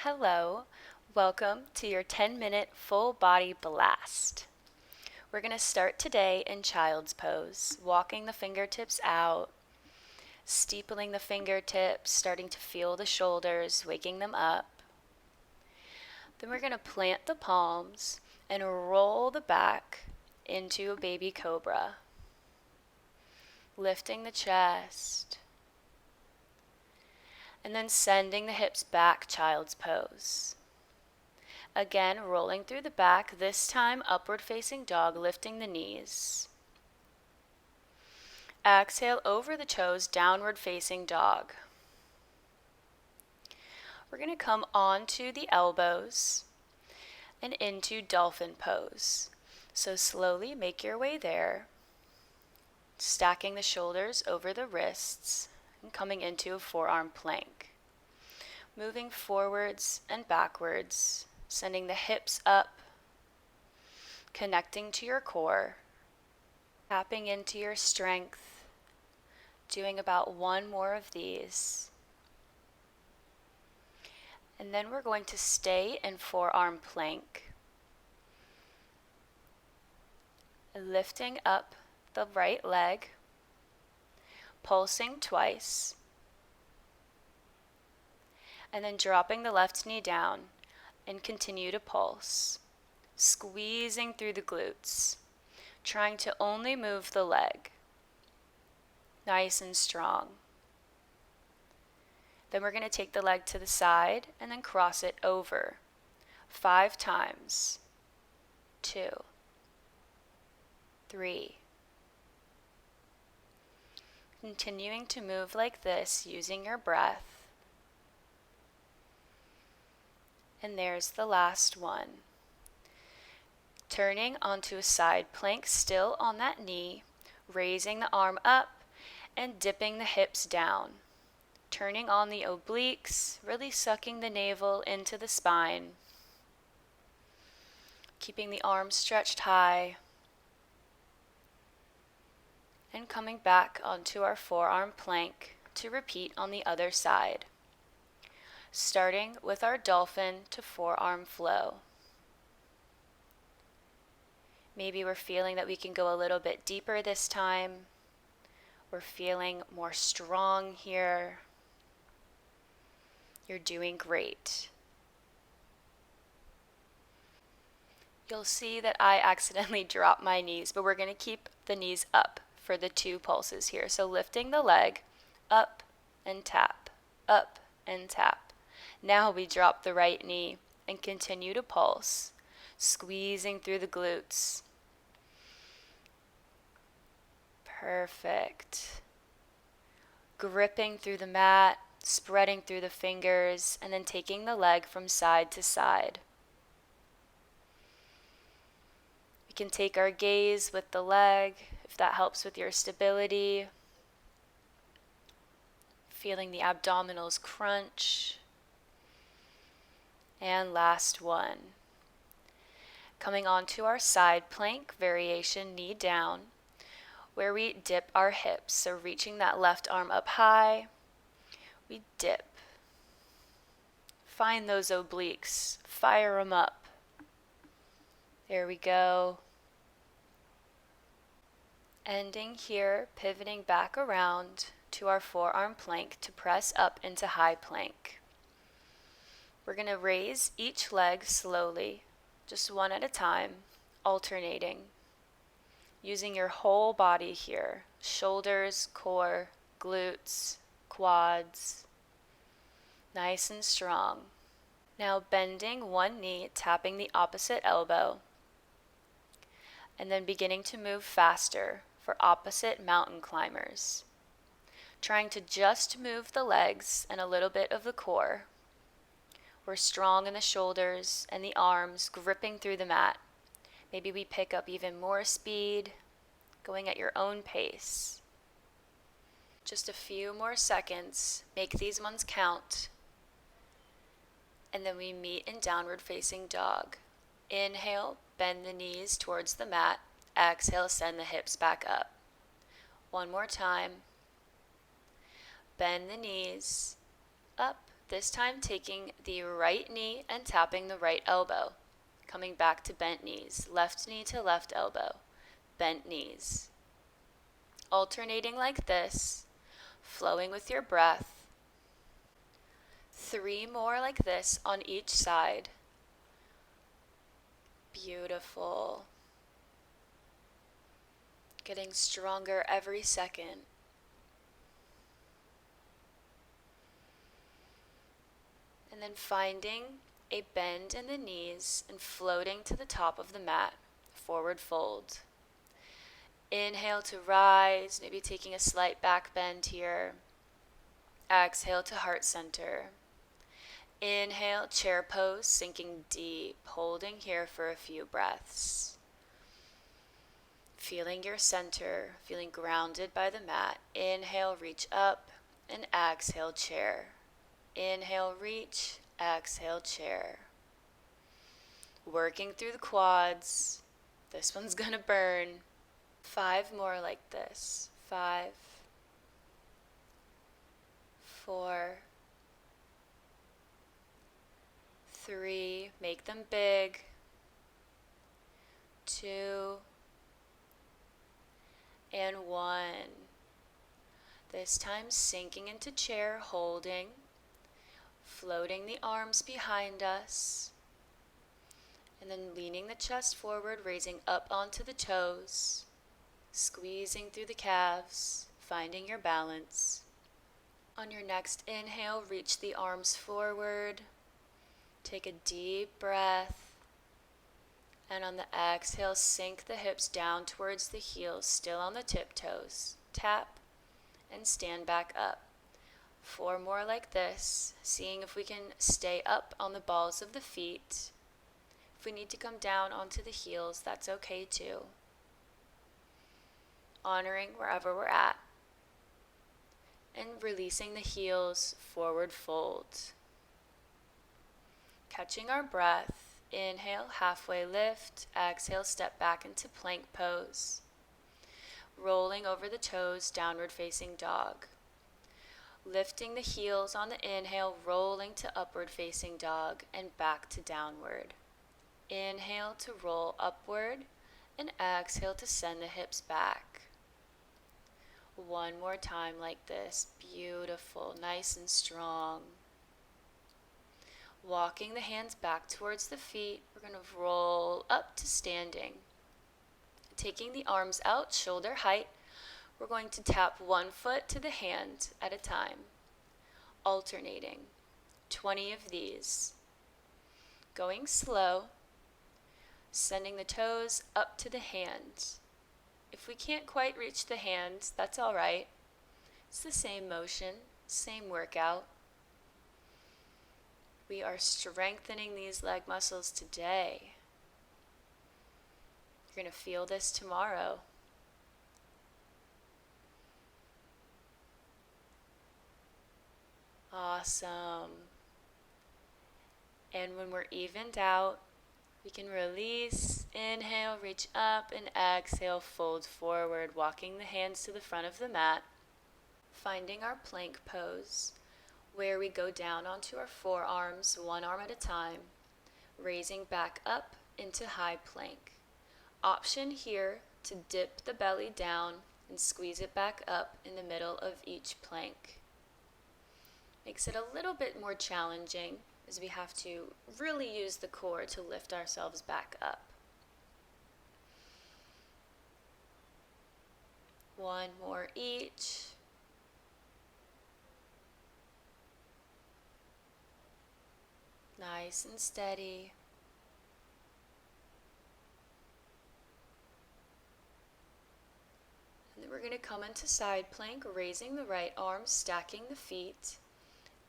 Hello, welcome to your 10-minute full body blast. We're going to start today in child's pose, walking the fingertips out, steepling the fingertips, starting to feel the shoulders, waking them up. Then we're going to plant the palms and roll the back into a baby cobra, lifting the chest, and then sending the hips back, child's pose. Again, rolling through the back, this time upward facing dog, lifting the knees. Exhale over the toes, downward facing dog. We're going to come onto the elbows and into Dolphin Pose. So slowly make your way there, stacking the shoulders over the wrists and coming into a forearm plank. Moving forwards and backwards, sending the hips up, connecting to your core, tapping into your strength, doing about one more of these. And then we're going to stay in forearm plank, lifting up the right leg, pulsing twice, and then dropping the left knee down and continue to pulse, squeezing through the glutes, trying to only move the leg, nice and strong. Then we're going to take the leg to the side and then cross it over 5 times. 2, 3. Continuing to move like this using your breath. And there's the last one. Turning onto a side plank, still on that knee, raising the arm up and dipping the hips down. Turning on the obliques, really sucking the navel into the spine. Keeping the arms stretched high. And coming back onto our forearm plank to repeat on the other side. Starting with our dolphin to forearm flow. Maybe we're feeling that we can go a little bit deeper this time. We're feeling more strong here. You're doing great. You'll see that I accidentally dropped my knees, but we're going to keep the knees up for the 2 pulses here. So lifting the leg, up and tap, up and tap. Now we drop the right knee and continue to pulse, squeezing through the glutes. Perfect. Gripping through the mat, spreading through the fingers, and then taking the leg from side to side. We can take our gaze with the leg, if that helps with your stability. Feeling the abdominals crunch. And last one. Coming onto our side plank variation, knee down, where we dip our hips. So reaching that left arm up high, we dip. Find those obliques, fire them up. There we go. Ending here, pivoting back around to our forearm plank to press up into high plank. We're going to raise each leg slowly, just one at a time, alternating. Using your whole body here, shoulders, core, glutes, quads, nice and strong. Now bending one knee, tapping the opposite elbow, and then beginning to move faster for opposite mountain climbers. Trying to just move the legs and a little bit of the core. We're strong in the shoulders and the arms, gripping through the mat. Maybe we pick up even more speed, going at your own pace. Just a few more seconds. Make these ones count. And then we meet in downward facing dog. Inhale, bend the knees towards the mat. Exhale, send the hips back up. One more time. Bend the knees, up, This time taking the right knee and tapping the right elbow. Coming back to bent knees, left knee to left elbow, bent knees. Alternating like this, flowing with your breath. 3 more like this on each side. Beautiful. Getting stronger every second. And then finding a bend in the knees and floating to the top of the mat, forward fold. Inhale to rise, maybe taking a slight back bend here. Exhale to heart center. Inhale, chair pose, sinking deep, holding here for a few breaths. Feeling your center, feeling grounded by the mat. Inhale, reach up, and exhale, chair. Inhale, reach, exhale, chair. Working through the quads. This one's gonna burn. 5 more like this. 5, 4, 3, make them big. 2, and 1. This time sinking into chair, holding, floating the arms behind us, and then leaning the chest forward, raising up onto the toes, squeezing through the calves, finding your balance. On your next inhale, reach the arms forward, take a deep breath, and on the exhale, sink the hips down towards the heels, still on the tiptoes. Tap and stand back up. 4 more like this, seeing if we can stay up on the balls of the feet. If we need to come down onto the heels, that's okay too. Honoring wherever we're at. And releasing the heels, forward fold. Catching our breath, inhale, halfway lift, exhale, step back into plank pose. Rolling over the toes, downward facing dog. Lifting the heels on the inhale, rolling to upward facing dog and back to downward. Inhale to roll upward and exhale to send the hips back. 1 more time like this. Beautiful, nice and strong. Walking the hands back towards the feet, we're going to roll up to standing. Taking the arms out, shoulder height, we're going to tap 1 foot to the hand at a time, alternating. 20 of these. Going slow, sending the toes up to the hand. If we can't quite reach the hand, that's all right. It's the same motion, same workout. We are strengthening these leg muscles today. You're going to feel this tomorrow. Awesome. And when we're evened out, we can release, inhale, reach up, and exhale, fold forward, walking the hands to the front of the mat, finding our plank pose, where we go down onto our forearms, 1 arm at a time, raising back up into high plank. Option here to dip the belly down and squeeze it back up in the middle of each plank. Makes it a little bit more challenging as we have to really use the core to lift ourselves back up. 1 more each. Nice and steady. And then we're going to come into side plank, raising the right arm, stacking the feet,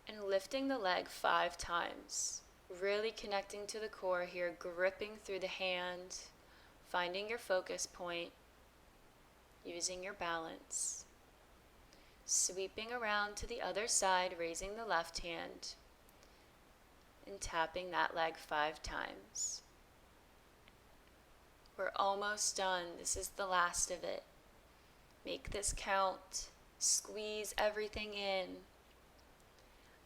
and lifting the leg 5 times. Really connecting to the core here, gripping through the hand, finding your focus point, using your balance. Sweeping around to the other side, raising the left hand, and tapping that leg 5 times. We're almost done. This is the last of it. Make this count. Squeeze everything in.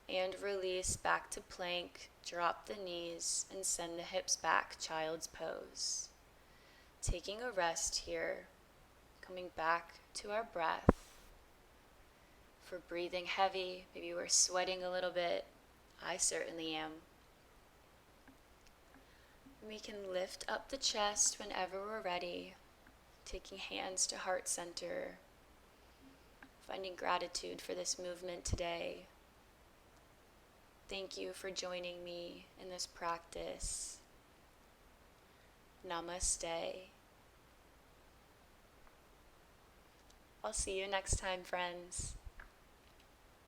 And release back to plank. Drop the knees and send the hips back, child's pose. Taking a rest here, coming back to our breath. If we're breathing heavy, maybe we're sweating a little bit. I certainly am. We can lift up the chest whenever we're ready, taking hands to heart center, finding gratitude for this movement today. Thank you for joining me in this practice. Namaste. I'll see you next time, friends.